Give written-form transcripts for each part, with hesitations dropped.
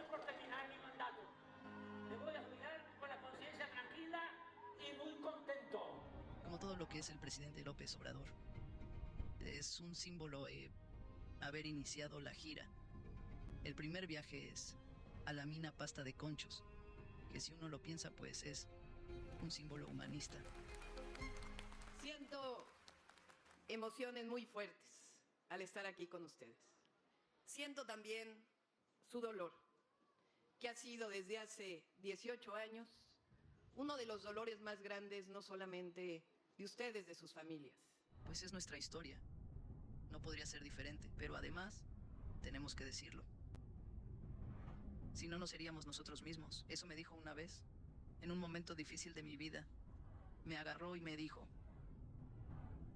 por terminar mi mandato. Me voy a jubilar con la conciencia tranquila y muy contento. Como todo lo que es el presidente López Obrador, es un símbolo haber iniciado la gira. El primer viaje es a la mina Pasta de Conchos, que si uno lo piensa, pues es un símbolo humanista. Siento emociones muy fuertes al estar aquí con ustedes. Siento también su dolor, que ha sido desde hace 18 años uno de los dolores más grandes, no solamente de ustedes, de sus familias. Pues es nuestra historia. No podría ser diferente, pero además tenemos que decirlo. Si no, no seríamos nosotros mismos. Eso me dijo una vez, en un momento difícil de mi vida. Me agarró y me dijo: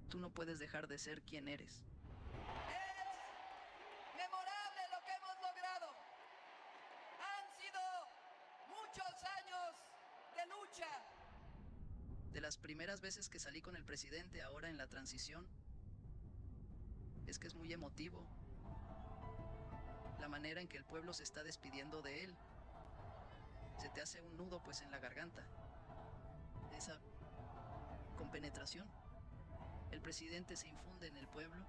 tú no puedes dejar de ser quien eres. Es memorable lo que hemos logrado. Han sido muchos años de lucha. De las primeras veces que salí con el presidente ahora en la transición, es que es muy emotivo. La manera en que el pueblo se está despidiendo de él. Se te hace un nudo pues en la garganta. Esa compenetración. El presidente se infunde en el pueblo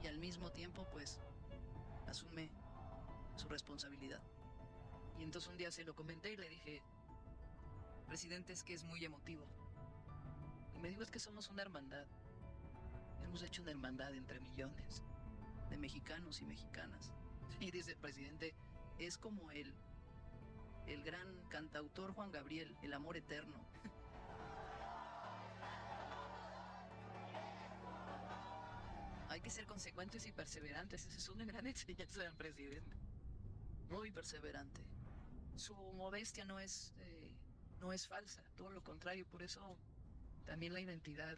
y al mismo tiempo pues asume su responsabilidad. Y entonces un día se lo comenté y le dije: presidente, es que es muy emotivo. Y me dijo: es que somos una hermandad. Hemos hecho una hermandad entre millones de mexicanos y mexicanas. Y dice el presidente: es como el gran cantautor Juan Gabriel, El amor eterno. Hay que ser consecuentes y perseverantes. Esa es una gran enseñanza del presidente. Muy perseverante. Su modestia no es falsa, todo lo contrario. Por eso también la identidad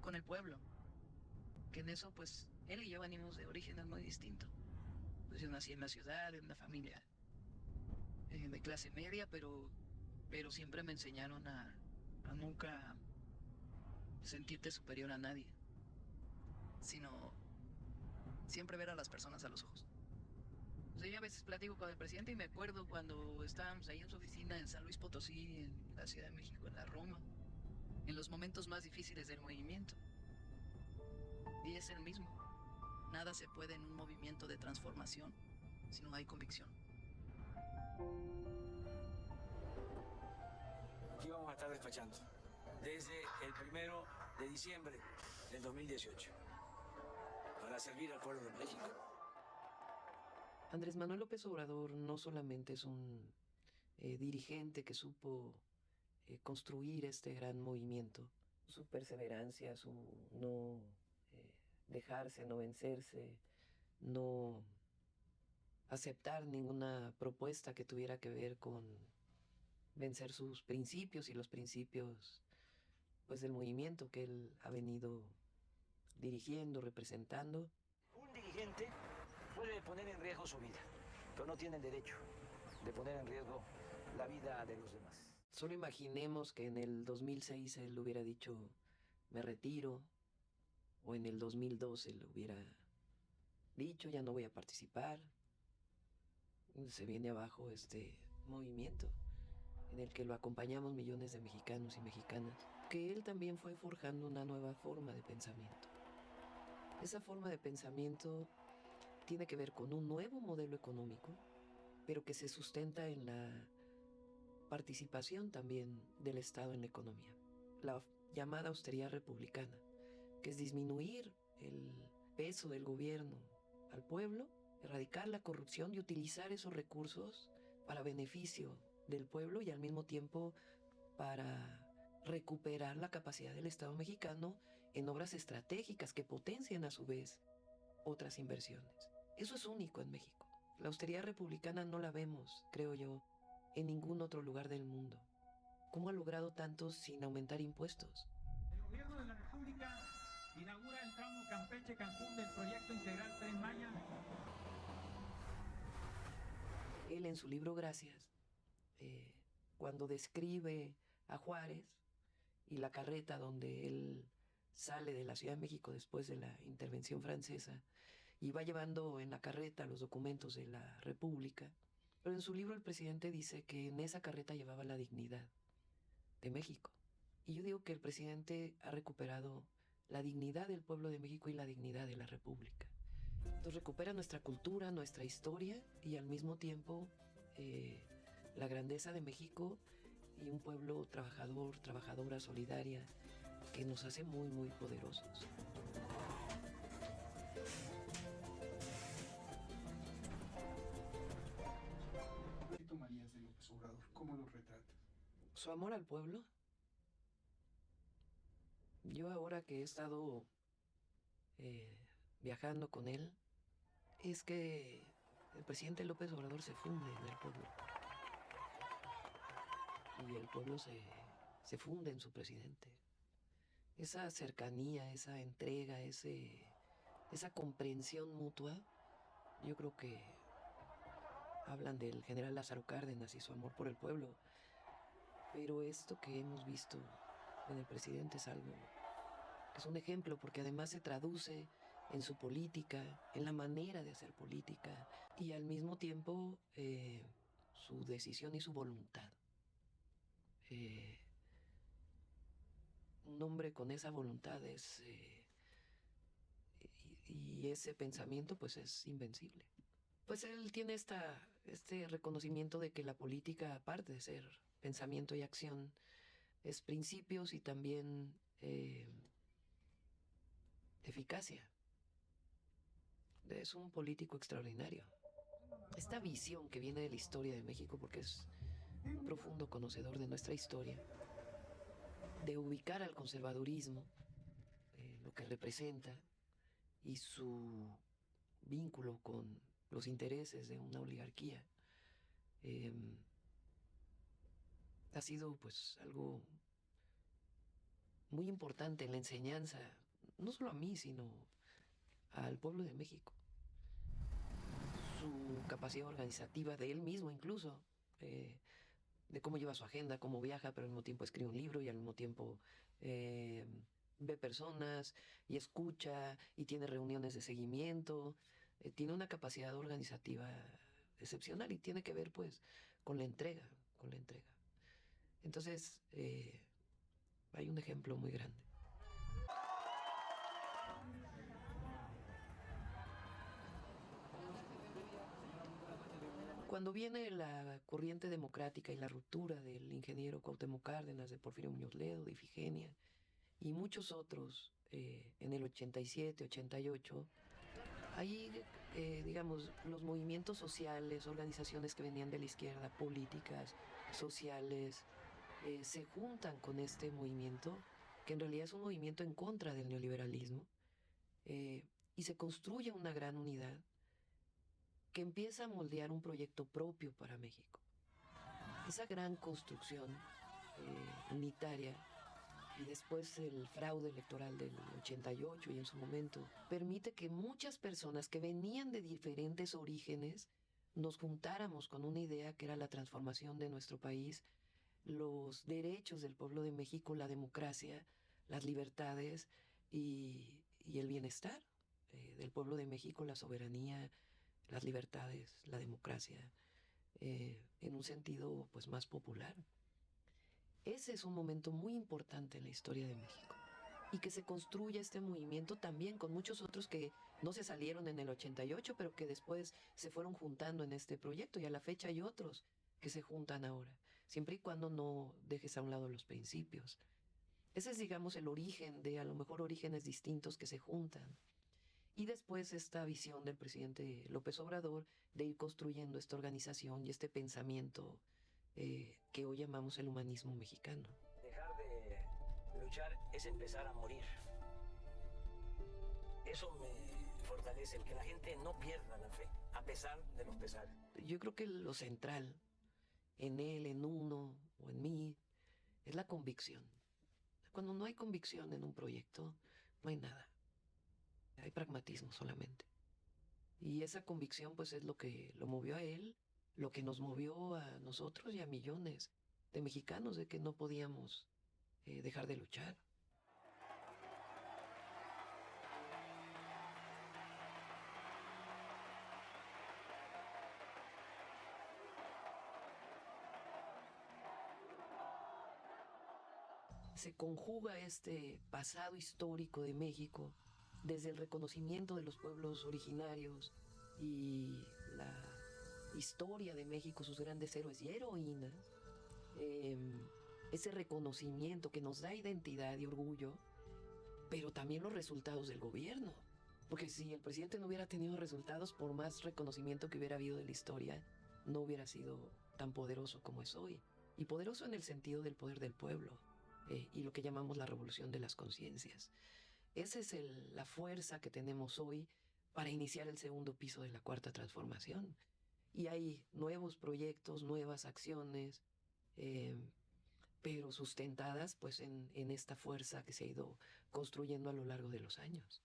con el pueblo. Que en eso, pues, él y yo venimos de orígenes muy distintos. Pues yo nací en la ciudad, en una familia de clase media, pero siempre me enseñaron a nunca sentirte superior a nadie, sino siempre ver a las personas a los ojos. O sea, yo a veces platico con el presidente y me acuerdo cuando estábamos ahí en su oficina en San Luis Potosí, en la Ciudad de México, en la Roma, en los momentos más difíciles del movimiento. Y es el mismo. Nada se puede en un movimiento de transformación si no hay convicción. Aquí vamos a estar despachando desde el 1 de diciembre del 2018 para servir al pueblo de México. Andrés Manuel López Obrador no solamente es un dirigente que supo construir este gran movimiento, su perseverancia, su no dejarse, no vencerse, no aceptar ninguna propuesta que tuviera que ver con vencer sus principios y los principios pues del movimiento que él ha venido dirigiendo, representando. Un dirigente puede poner en riesgo su vida, pero no tiene el derecho de poner en riesgo la vida de los demás. Solo imaginemos que en el 2006 él hubiera dicho: me retiro, o en el 2012 él hubiera dicho: ya no voy a participar. Se viene abajo este movimiento en el que lo acompañamos millones de mexicanos y mexicanas, que él también fue forjando una nueva forma de pensamiento. Esa forma de pensamiento tiene que ver con un nuevo modelo económico, pero que se sustenta en la participación también del Estado en la economía. La llamada austeridad republicana, que es disminuir el peso del gobierno al pueblo, erradicar la corrupción y utilizar esos recursos para beneficio del pueblo y al mismo tiempo para recuperar la capacidad del Estado mexicano en obras estratégicas que potencien a su vez otras inversiones. Eso es único en México. La austeridad republicana no la vemos, creo yo, en ningún otro lugar del mundo. ¿Cómo ha logrado tanto sin aumentar impuestos? El gobierno de la República inaugura el tramo Campeche-Cancún del proyecto integral Tren Maya. Él en su libro Gracias, cuando describe a Juárez y la carreta donde él sale de la Ciudad de México después de la intervención francesa y va llevando en la carreta los documentos de la República. Pero en su libro el presidente dice que en esa carreta llevaba la dignidad de México. Y yo digo que el presidente ha recuperado la dignidad del pueblo de México y la dignidad de la República. Entonces recupera nuestra cultura, nuestra historia y al mismo tiempo la grandeza de México y un pueblo trabajador, trabajadora, solidaria, que nos hace muy, muy poderosos. ¿Qué tomarías de López Obrador? ¿Cómo lo retratas? Su amor al pueblo. Yo ahora que he estado viajando con él, es que el presidente López Obrador se funde en el pueblo. Y el pueblo se funde en su presidente. Esa cercanía, esa entrega, esa comprensión mutua, yo creo que hablan del general Lázaro Cárdenas y su amor por el pueblo. Pero esto que hemos visto en el presidente es algo que es un ejemplo, porque además se traduce en su política, en la manera de hacer política y al mismo tiempo su decisión y su voluntad. Un hombre con esa voluntad y ese pensamiento pues es invencible. Pues él tiene este reconocimiento de que la política, aparte de ser pensamiento y acción, es principios y también eficacia. Es un político extraordinario. Esta visión que viene de la historia de México, porque es un profundo conocedor de nuestra historia, de ubicar al conservadurismo, lo que representa, y su vínculo con los intereses de una oligarquía, ha sido pues algo muy importante en la enseñanza, no solo a mí, sino al pueblo de México. Su capacidad organizativa de él mismo incluso, de cómo lleva su agenda, cómo viaja, pero al mismo tiempo escribe un libro y al mismo tiempo ve personas y escucha y tiene reuniones de seguimiento. Tiene una capacidad organizativa excepcional y tiene que ver pues con la entrega, Entonces, hay un ejemplo muy grande. Cuando viene la corriente democrática y la ruptura del ingeniero Cuauhtémoc Cárdenas, de Porfirio Muñoz Ledo, de Ifigenia y muchos otros en el 87, 88, ahí, digamos, los movimientos sociales, organizaciones que venían de la izquierda, políticas, sociales, se juntan con este movimiento, que en realidad es un movimiento en contra del neoliberalismo, y se construye una gran unidad que empieza a moldear un proyecto propio para México. Esa gran construcción unitaria y después el fraude electoral del 88 y en su momento permite que muchas personas que venían de diferentes orígenes nos juntáramos con una idea que era la transformación de nuestro país, los derechos del pueblo de México, la democracia, las libertades y el bienestar del pueblo de México, la soberanía, las libertades, la democracia, en un sentido pues más popular. Ese es un momento muy importante en la historia de México. Y que se construya este movimiento también con muchos otros que no se salieron en el 88, pero que después se fueron juntando en este proyecto. Y a la fecha hay otros que se juntan ahora, siempre y cuando no dejes a un lado los principios. Ese es, digamos, el origen de a lo mejor orígenes distintos que se juntan. Y después esta visión del presidente López Obrador de ir construyendo esta organización y este pensamiento que hoy llamamos el humanismo mexicano. Dejar de luchar es empezar a morir. Eso me fortalece, el que la gente no pierda la fe, a pesar de los pesares. Yo creo que lo central en él, en uno o en mí, es la convicción. Cuando no hay convicción en un proyecto, no hay nada. Hay pragmatismo solamente. Y esa convicción pues es lo que lo movió a él, lo que nos movió a nosotros y a millones de mexicanos, de que no podíamos dejar de luchar. se conjuga este pasado histórico de México desde el reconocimiento de los pueblos originarios y la historia de México, sus grandes héroes y heroínas, ese reconocimiento que nos da identidad y orgullo, pero también los resultados del gobierno. Porque si el presidente no hubiera tenido resultados, por más reconocimiento que hubiera habido de la historia, no hubiera sido tan poderoso como es hoy. Y poderoso en el sentido del poder del pueblo, y lo que llamamos la revolución de las conciencias. Esa es la fuerza que tenemos hoy para iniciar el segundo piso de la cuarta transformación. Y hay nuevos proyectos, nuevas acciones, pero sustentadas pues en esta fuerza que se ha ido construyendo a lo largo de los años.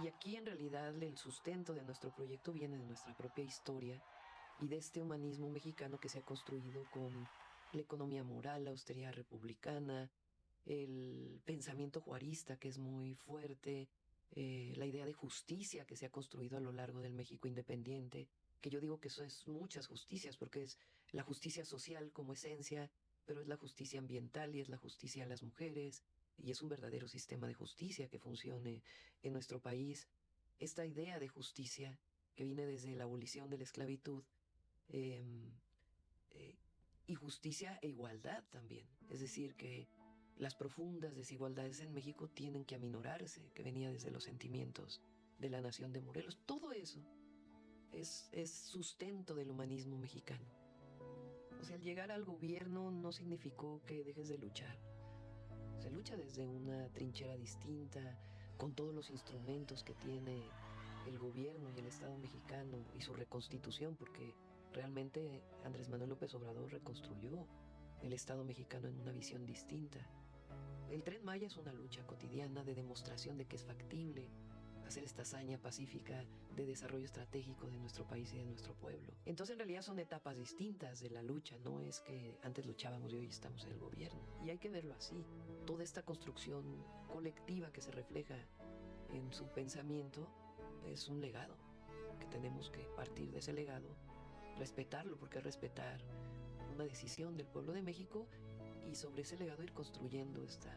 Y aquí en realidad el sustento de nuestro proyecto viene de nuestra propia historia y de este humanismo mexicano que se ha construido con la economía moral, la austeridad republicana, el pensamiento juarista que es muy fuerte, la idea de justicia que se ha construido a lo largo del México independiente, que yo digo que eso es muchas justicias, porque es la justicia social como esencia, pero es la justicia ambiental y es la justicia a las mujeres, y es un verdadero sistema de justicia que funcione en nuestro país. Esta idea de justicia que viene desde la abolición de la esclavitud, y justicia e igualdad también. Es decir, que las profundas desigualdades en México tienen que aminorarse, que venía desde los sentimientos de la nación de Morelos. Todo eso es sustento del humanismo mexicano. O sea, el llegar al gobierno no significó que dejes de luchar. Se lucha desde una trinchera distinta, con todos los instrumentos que tiene el gobierno y el Estado mexicano y su reconstitución, porque realmente Andrés Manuel López Obrador reconstruyó el Estado mexicano en una visión distinta. El Tren Maya es una lucha cotidiana de demostración de que es factible hacer esta hazaña pacífica de desarrollo estratégico de nuestro país y de nuestro pueblo. Entonces en realidad son etapas distintas de la lucha, no es que antes luchábamos y hoy estamos en el gobierno. Y hay que verlo así. Toda esta construcción colectiva que se refleja en su pensamiento es un legado, que tenemos que partir de ese legado, respetarlo, porque es respetar una decisión del pueblo de México, y sobre ese legado ir construyendo esta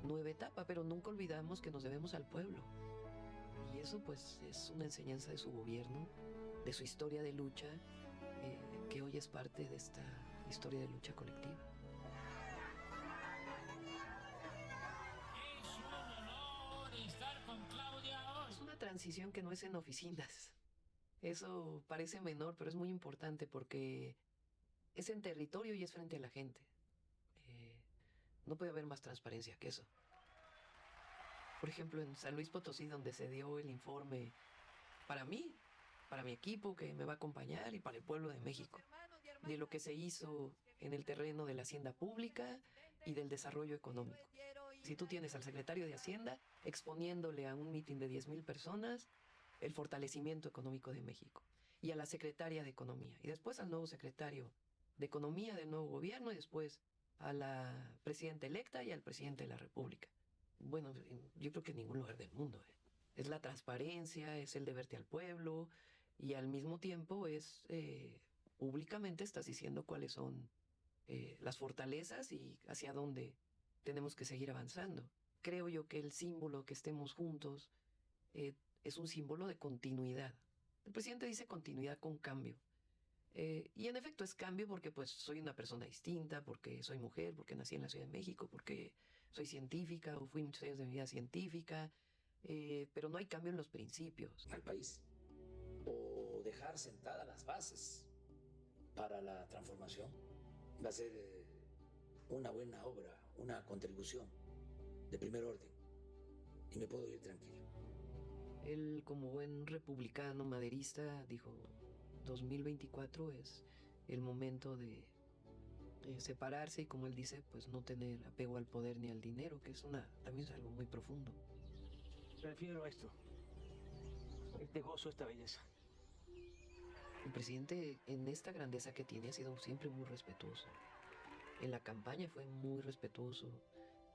nueva etapa, pero nunca olvidamos que nos debemos al pueblo. Y eso pues es una enseñanza de su gobierno, de su historia de lucha, que hoy es parte de esta historia de lucha colectiva. Es un honor estar con Claudia hoy. Es una transición que no es en oficinas. Eso parece menor, pero es muy importante porque es en territorio y es frente a la gente. No puede haber más transparencia que eso. Por ejemplo, en San Luis Potosí, donde se dio el informe para mí, para mi equipo que me va a acompañar y para el pueblo de México, de lo que se hizo en el terreno de la hacienda pública y del desarrollo económico. Si tú tienes al secretario de Hacienda exponiéndole a un mitin de 10,000 personas el fortalecimiento económico de México, y a la secretaria de Economía, y después al nuevo secretario de Economía del nuevo gobierno, y después a la presidenta electa y al presidente de la República. Bueno, yo creo que en ningún lugar del mundo. Es la transparencia, es el deberte al pueblo, y al mismo tiempo es públicamente estás diciendo cuáles son las fortalezas y hacia dónde tenemos que seguir avanzando. Creo yo que el símbolo que estemos juntos es un símbolo de continuidad. El presidente dice continuidad con cambio. Y en efecto es cambio porque pues soy una persona distinta, porque soy mujer, porque nací en la Ciudad de México, porque soy científica o fui muchos años de mi vida científica, pero no hay cambio en los principios. Al país o dejar sentadas las bases para la transformación va a ser una buena obra, una contribución de primer orden, y me puedo ir tranquilo. Él, como buen republicano maderista, dijo 2024 es el momento de separarse y, como él dice, pues no tener apego al poder ni al dinero, que es también es algo muy profundo. Prefiero esto, este gozo, esta belleza. El presidente, en esta grandeza que tiene, ha sido siempre muy respetuoso. En la campaña fue muy respetuoso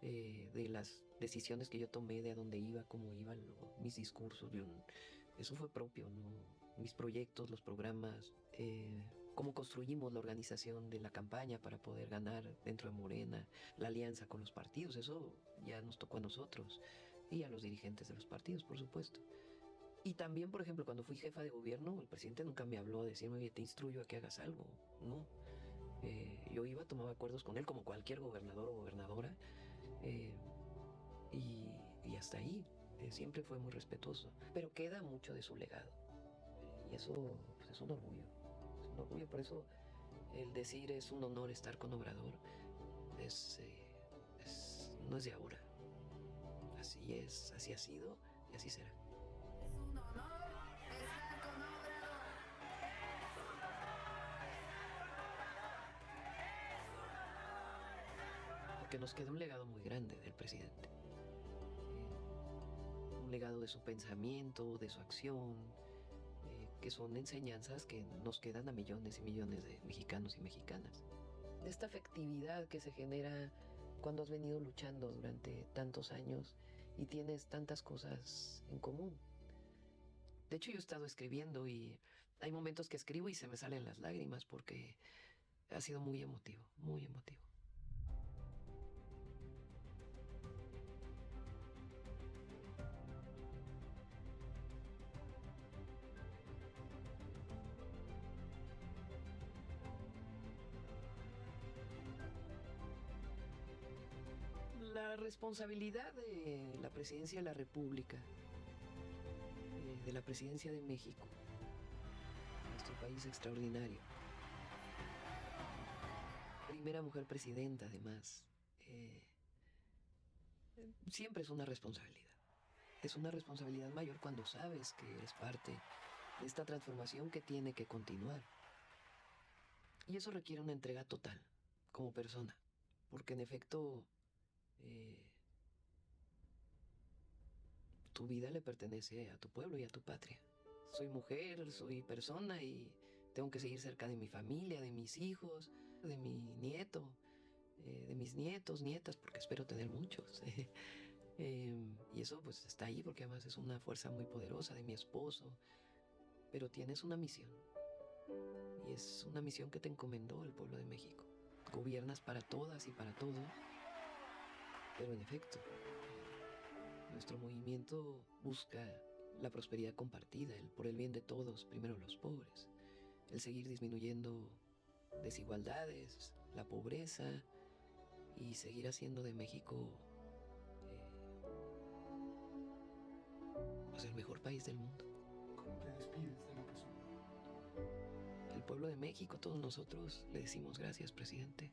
de las decisiones que yo tomé, de a dónde iba, cómo iban mis discursos. Eso fue propio, mis proyectos, los programas, cómo construimos la organización de la campaña para poder ganar dentro de Morena, la alianza con los partidos. Eso ya nos tocó a nosotros y a los dirigentes de los partidos, por supuesto. Y también, por ejemplo, cuando fui jefa de gobierno, el presidente nunca me habló a decirme, oye, te instruyo a que hagas algo. No. Yo iba, tomaba acuerdos con él como cualquier gobernador o gobernadora, y hasta ahí. Siempre fue muy respetuoso, pero queda mucho de su legado. Y eso pues, es un orgullo. Es un orgullo, por eso el decir es un honor estar con Obrador no es de ahora. Así es, así ha sido y así será. Es un honor estar con Obrador. Porque nos queda un legado muy grande del presidente. Un legado de su pensamiento, de su acción, que son enseñanzas que nos quedan a millones y millones de mexicanos y mexicanas. De esta afectividad que se genera cuando has venido luchando durante tantos años y tienes tantas cosas en común. De hecho, yo he estado escribiendo y hay momentos que escribo y se me salen las lágrimas porque ha sido muy emotivo, muy emotivo. La responsabilidad de la presidencia de la República, de la presidencia de México, nuestro país extraordinario. Primera mujer presidenta, además. Siempre es una responsabilidad. Es una responsabilidad mayor cuando sabes que eres parte de esta transformación que tiene que continuar. Y eso requiere una entrega total, como persona, porque en efecto tu vida le pertenece a tu pueblo y a tu patria. Soy mujer, soy persona y tengo que seguir cerca de mi familia, de mis hijos, de mi nieto, de mis nietos, nietas, porque espero tener muchos. Y eso pues está ahí porque además es una fuerza muy poderosa, de mi esposo. Pero tienes una misión. Y es una misión que te encomendó el pueblo de México. Gobiernas para todas y para todos. Pero en efecto, nuestro movimiento busca la prosperidad compartida, el por el bien de todos, primero los pobres, el seguir disminuyendo desigualdades, la pobreza y seguir haciendo de México pues el mejor país del mundo. ¿Cómo te despides de López Obrador? El pueblo de México, todos nosotros le decimos gracias, presidente.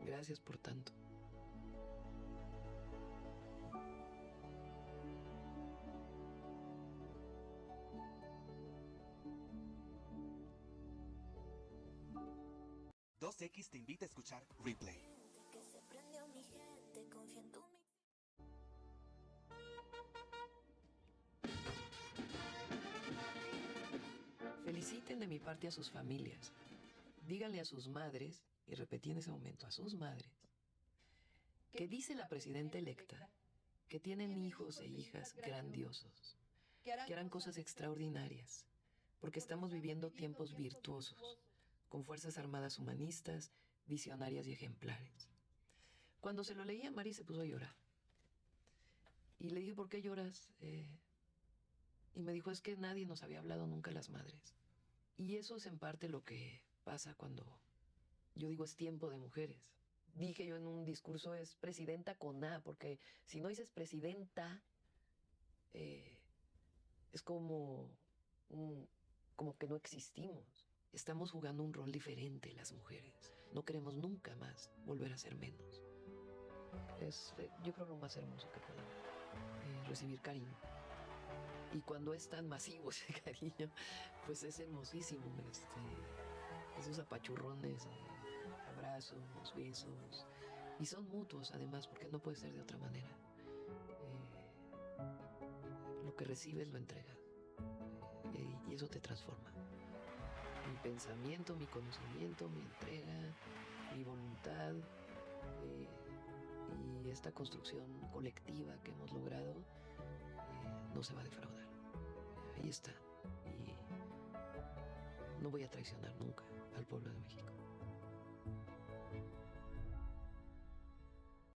Gracias por tanto. X te invita a escuchar Replay. Que se prendió mi gente, confía en tu Feliciten de mi parte a sus familias. Díganle a sus madres, y repetí en ese momento, a sus madres, que dice la presidenta electa que tienen hijos e hijas grandiosos, que harán cosas extraordinarias, porque estamos viviendo tiempos virtuosos, con fuerzas armadas humanistas, visionarias y ejemplares. Cuando se lo leí a Mari se puso a llorar. Y le dije, ¿por qué lloras? Y me dijo, es que nadie nos había hablado nunca las madres. Y eso es en parte lo que pasa cuando yo digo es tiempo de mujeres. Dije yo en un discurso es presidenta con A, porque si no dices presidenta, es como que no existimos. Estamos jugando un rol diferente las mujeres. No queremos nunca más volver a ser menos. Es, yo creo, lo más hermoso que podemos, recibir cariño. Y cuando es tan masivo ese cariño, pues es hermosísimo. Esos apachurrones, abrazos, besos. Y son mutuos además, porque no puede ser de otra manera. Lo que recibes lo entregas. Y eso te transforma. Mi pensamiento, mi conocimiento, mi entrega, mi voluntad. Y esta construcción colectiva que hemos logrado no se va a defraudar. Ahí está. Y no voy a traicionar nunca al pueblo de México.